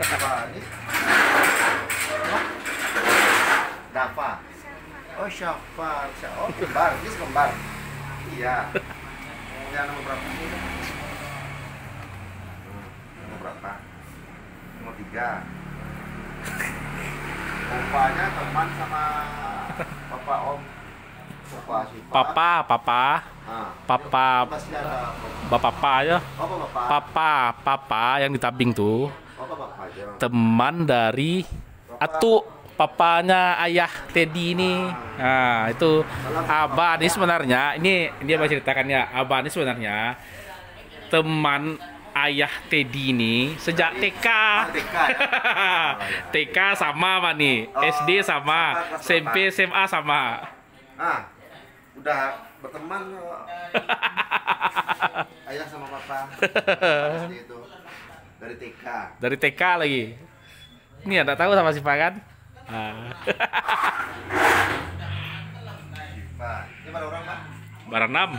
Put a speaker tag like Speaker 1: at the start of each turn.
Speaker 1: Apa ini? Dava. Oh, Syafa. Oh, kembar. Ini kembar. Iya. Yang nomor berapa? Nomor berapa? Nomor 3. Opanya teman sama papa om. Papa Syifa.
Speaker 2: Papa.
Speaker 1: Masih ada
Speaker 2: Bapak papa ya.
Speaker 1: apa bapak?
Speaker 2: Papa yang di tabing tuh.
Speaker 1: Apa bapak aja?
Speaker 2: Teman dari Atu, papanya ayah Teddy ini. Nah, itu Abah ini sebenarnya, ini dia mau ceritakan ya. Abah ini sebenarnya teman ayah Teddy ini sejak TK.
Speaker 1: TK ya?
Speaker 2: TK sama apa nih? SD sama, SMP, SMA sama.
Speaker 1: Ah, udah berteman ayah sama papa. Pasti itu dari TK.
Speaker 2: Dari TK lagi. Ini ada tahu sama Siva kan?
Speaker 1: Syifa. Ini pada orang, Pak?
Speaker 2: Baranam.